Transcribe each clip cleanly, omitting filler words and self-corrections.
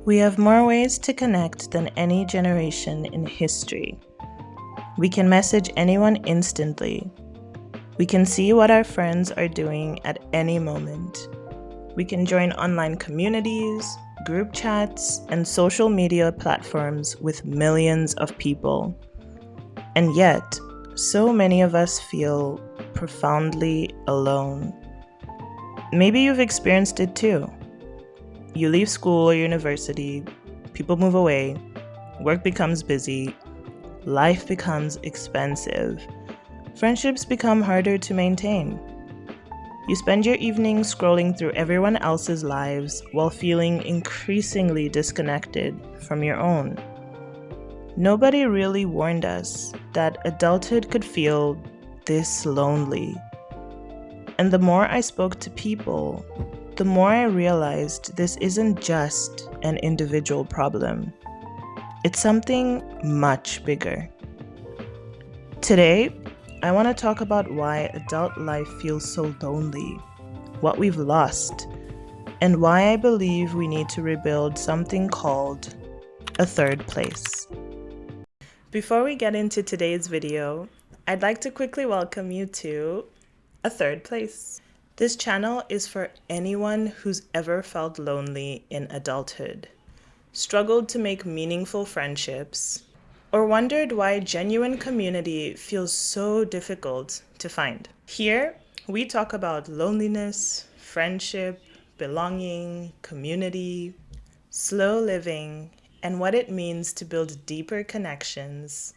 We have more ways to connect than any generation in history. We can message anyone instantly. We can see what our friends are doing at any moment. We can join online communities, group chats, and social media platforms with millions of people. And yet, so many of us feel profoundly alone. Maybe you've experienced it too. You leave school or university, people move away, work becomes busy, life becomes expensive, friendships become harder to maintain. You spend your evenings scrolling through everyone else's lives while feeling increasingly disconnected from your own. Nobody really warned us that adulthood could feel this lonely. And the more I spoke to people, the more I realized this isn't just an individual problem. It's something much bigger. Today, I want to talk about why adult life feels so lonely, what we've lost, and why I believe we need to rebuild something called a third place. Before we get into today's video, I'd like to quickly welcome you to a third place. This channel is for anyone who's ever felt lonely in adulthood, struggled to make meaningful friendships, or wondered why genuine community feels so difficult to find. Here, we talk about loneliness, friendship, belonging, community, slow living, and what it means to build deeper connections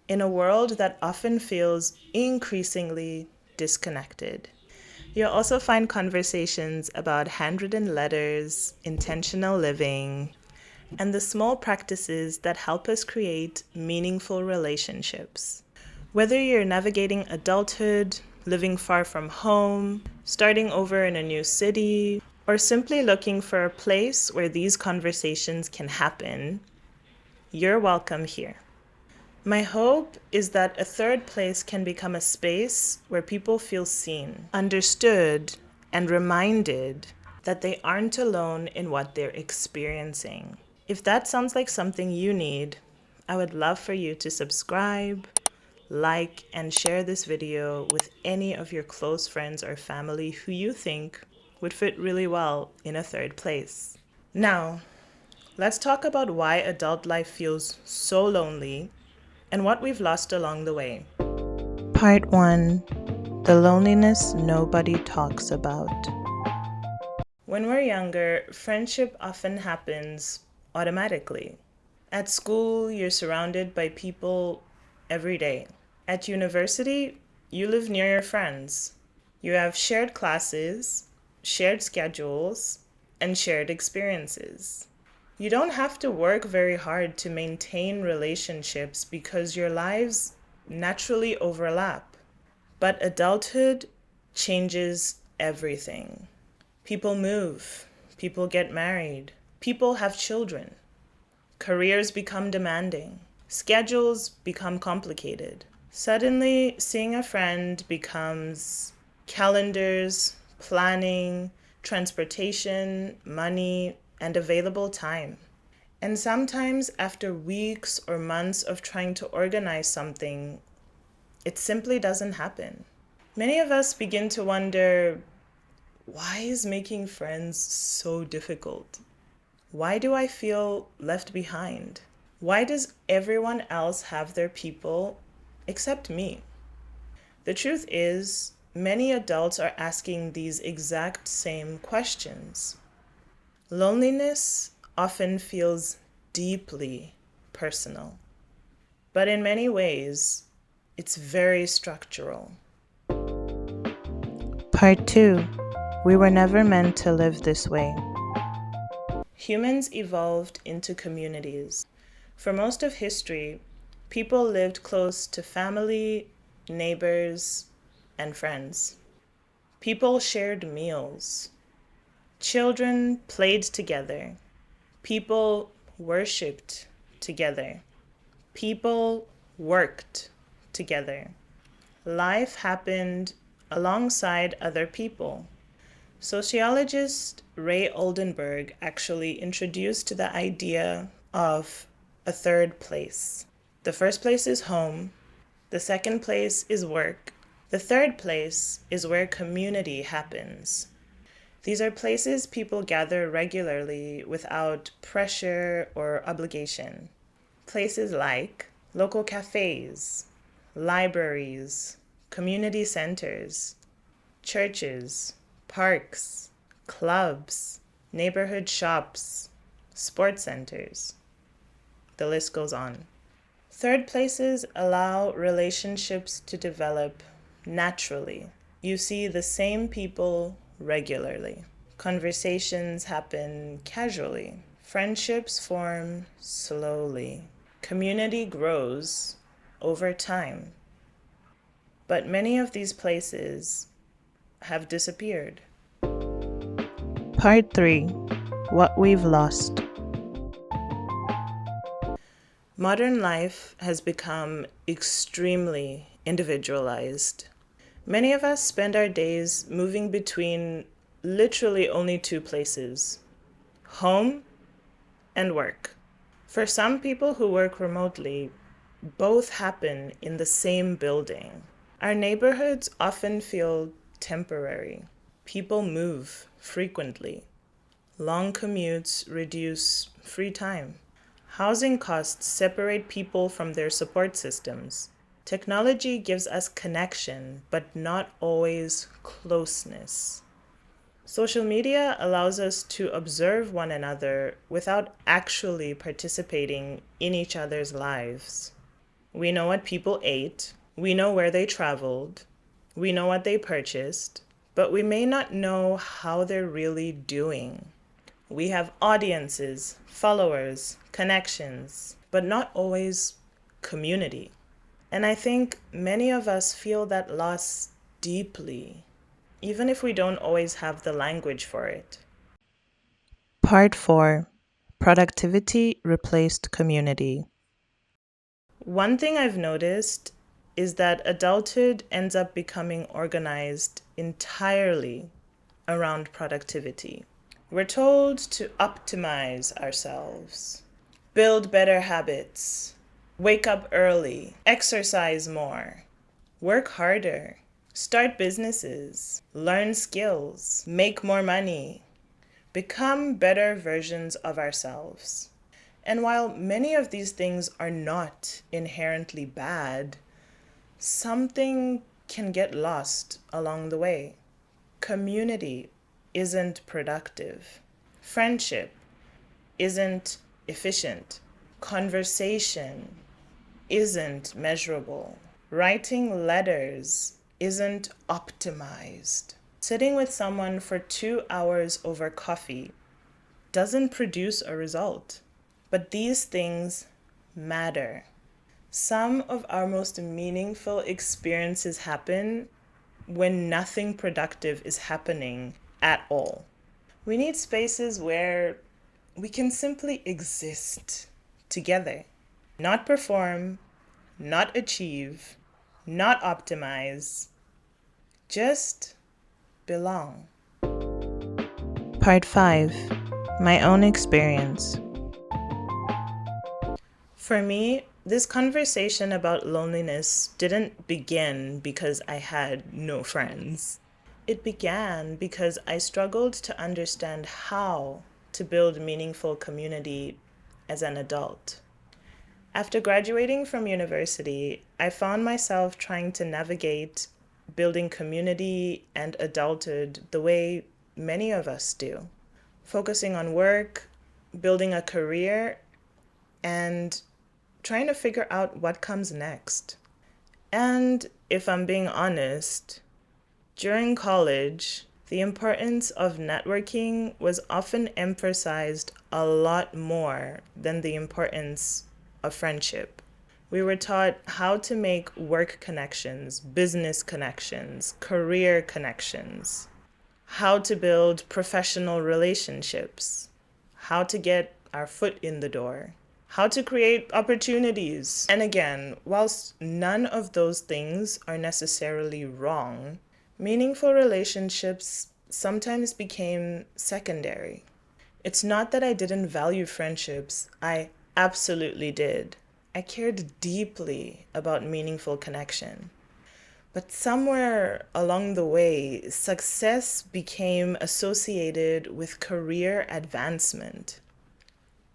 in a world that often feels increasingly disconnected. You'll also find conversations about handwritten letters, intentional living, and the small practices that help us create meaningful relationships. Whether you're navigating adulthood, living far from home, starting over in a new city, or simply looking for a place where these conversations can happen, you're welcome here. My hope is that a third place can become a space where people feel seen, understood, and reminded that they aren't alone in what they're experiencing. If that sounds like something you need, I would love for you to subscribe, like, and share this video with any of your close friends or family who you think would fit really well in a third place. Now, let's talk about why adult life feels so lonely and what we've lost along the way. Part 1: The loneliness nobody talks about. When we're younger, friendship often happens automatically. At school, you're surrounded by people every day. At university, you live near your friends. You have shared classes, shared schedules, and shared experiences. You don't have to work very hard to maintain relationships because your lives naturally overlap. But adulthood changes everything. People move, people get married, people have children, careers become demanding, schedules become complicated. Suddenly, seeing a friend becomes calendars, planning, transportation, money, and available time. And sometimes, after weeks or months of trying to organize something, it simply doesn't happen. Many of us begin to wonder, why is making friends so difficult? Why do I feel left behind? Why does everyone else have their people except me? The truth is, many adults are asking these exact same questions. Loneliness often feels deeply personal, but in many ways, it's very structural. Part 2: We were never meant to live this way. Humans evolved into communities. For most of history, people lived close to family, neighbors, and friends. People shared meals. Children played together. People worshipped together. People worked together. Life happened alongside other people. Sociologist Ray Oldenburg actually introduced the idea of a third place. The first place is home, the second place is work, the third place is where community happens. These are places people gather regularly without pressure or obligation. Places like local cafes, libraries, community centers, churches, parks, clubs, neighborhood shops, sports centers. The list goes on. Third places allow relationships to develop naturally. You see the same people regularly. Conversations happen casually. Friendships form slowly. Community grows over time. But many of these places have disappeared. Part 3. What we've lost. Modern life has become extremely individualized. Many of us spend our days moving between literally only two places: home and work. For some people who work remotely, both happen in the same building. Our neighborhoods often feel temporary. People move frequently. Long commutes reduce free time. Housing costs separate people from their support systems. Technology gives us connection, but not always closeness. Social media allows us to observe one another without actually participating in each other's lives. We know what people ate, we know where they traveled, we know what they purchased, but we may not know how they're really doing. We have audiences, followers, connections, but not always community. And I think many of us feel that loss deeply, even if we don't always have the language for it. Part 4. Productivity replaced community. One thing I've noticed is that adulthood ends up becoming organized entirely around productivity. We're told to optimize ourselves, build better habits, wake up early, exercise more, work harder, start businesses, learn skills, make more money, become better versions of ourselves. And while many of these things are not inherently bad, something can get lost along the way. Community isn't productive. Friendship isn't efficient. Conversation isn't measurable. Writing letters isn't optimized. Sitting with someone for 2 hours over coffee doesn't produce a result. But these things matter. Some of our most meaningful experiences happen when nothing productive is happening at all. We need spaces where we can simply exist together, not perform, not achieve, not optimize, just belong. Part 5. My own experience. For me, this conversation about loneliness didn't begin because I had no friends. It began because I struggled to understand how to build meaningful community as an adult. After graduating from university, I found myself trying to navigate building community and adulthood the way many of us do, focusing on work, building a career, and trying to figure out what comes next. And if I'm being honest, during college, the importance of networking was often emphasized a lot more than the importance of friendship. We were taught how to make work connections, business connections, career connections, how to build professional relationships, how to get our foot in the door, how to create opportunities. And again, whilst none of those things are necessarily wrong, meaningful relationships sometimes became secondary. It's not that I didn't value friendships, I absolutely did. I cared deeply about meaningful connection. But somewhere along the way, success became associated with career advancement,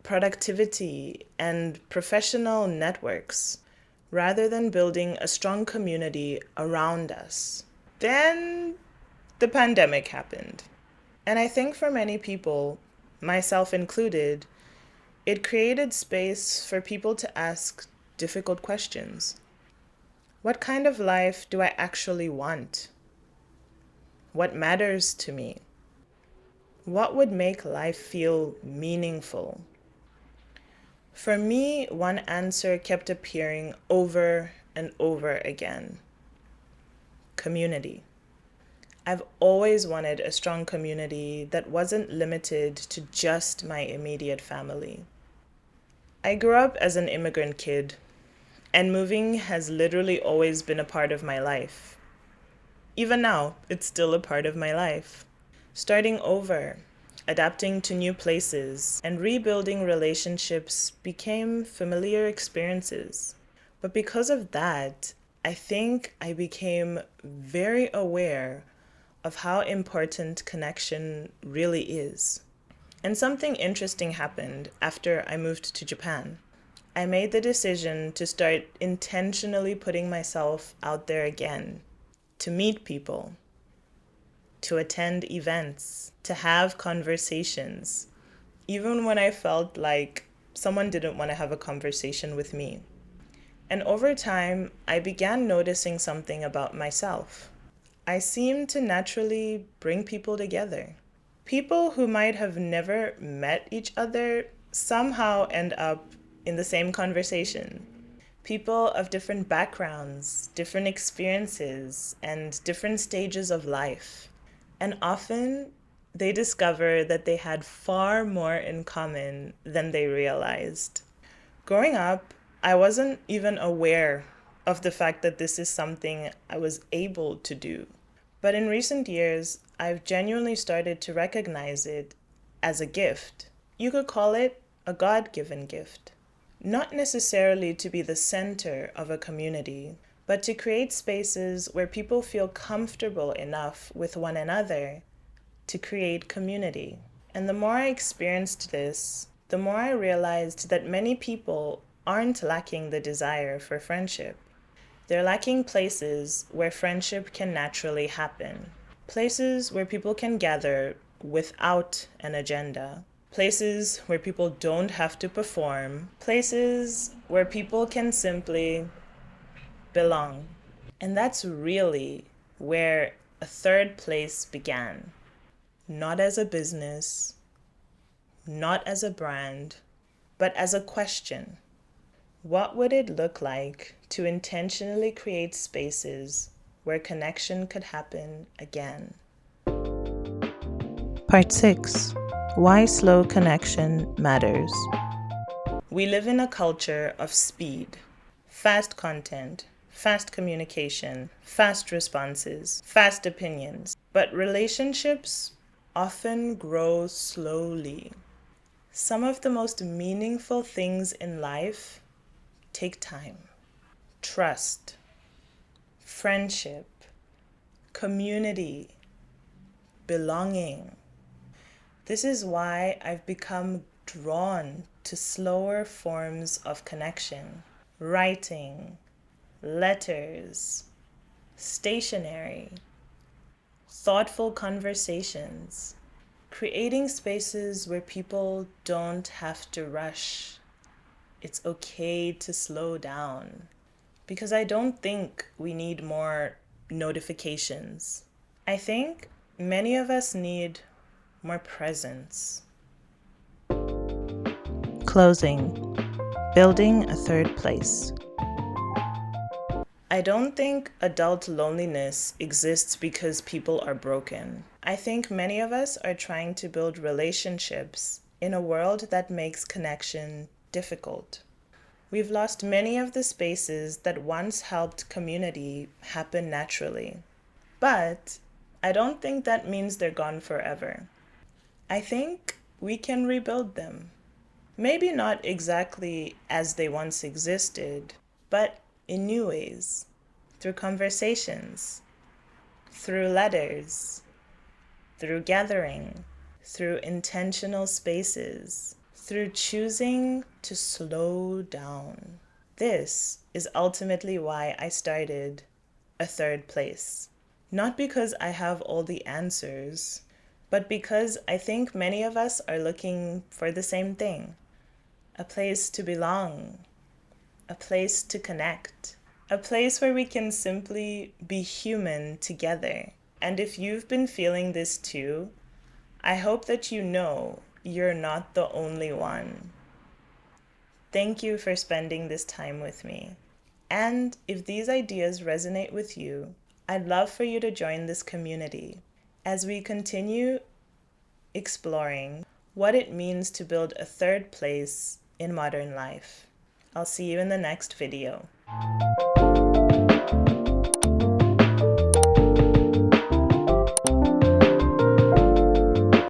productivity, and professional networks, rather than building a strong community around us. Then the pandemic happened. And I think for many people, myself included, it created space for people to ask difficult questions. What kind of life do I actually want? What matters to me? What would make life feel meaningful? For me, one answer kept appearing over and over again: community. I've always wanted a strong community that wasn't limited to just my immediate family. I grew up as an immigrant kid, and moving has literally always been a part of my life. Even now, it's still a part of my life. Starting over, adapting to new places, and rebuilding relationships became familiar experiences. But because of that, I think I became very aware of how important connection really is. And something interesting happened after I moved to Japan. I made the decision to start intentionally putting myself out there again, to meet people, to attend events, to have conversations, even when I felt like someone didn't want to have a conversation with me. And over time, I began noticing something about myself. I seemed to naturally bring people together. People who might have never met each other somehow end up in the same conversation. People of different backgrounds, different experiences, and different stages of life. And often they discover that they had far more in common than they realized. Growing up, I wasn't even aware of the fact that this is something I was able to do. But in recent years, I've genuinely started to recognize it as a gift. You could call it a God given gift. Not necessarily to be the center of a community, but to create spaces where people feel comfortable enough with one another to create community. And the more I experienced this, the more I realized that many people aren't lacking the desire for friendship. They're lacking places where friendship can naturally happen. Places where people can gather without an agenda. Places where people don't have to perform. Places where people can simply belong. And that's really where a third place began. Not as a business, not as a brand, but as a question. What would it look like to intentionally create spaces where connection could happen again? Part 6. Why slow connection matters. We live in a culture of speed, fast content, fast communication, fast responses, fast opinions. But relationships often grow slowly. Some of the most meaningful things in life take time. Trust, friendship, community, belonging. This is why I've become drawn to slower forms of connection. Writing, letters, stationery, thoughtful conversations, creating spaces where people don't have to rush. It's okay to slow down. Because I don't think we need more notifications. I think many of us need more presence. Closing. Building a third place. I don't think adult loneliness exists because people are broken. I think many of us are trying to build relationships in a world that makes connection difficult. We've lost many of the spaces that once helped community happen naturally. But I don't think that means they're gone forever. I think we can rebuild them. Maybe not exactly as they once existed, but in new ways, through conversations, through letters, through gathering, through intentional spaces, through choosing to slow down. This is ultimately why I started a third place. Not because I have all the answers, but because I think many of us are looking for the same thing: a place to belong, a place to connect, a place where we can simply be human together. And if you've been feeling this too, I hope that you know you're not the only one. Thank you for spending this time with me. And if these ideas resonate with you, I'd love for you to join this community as we continue exploring what it means to build a third place in modern life. I'll see you in the next video.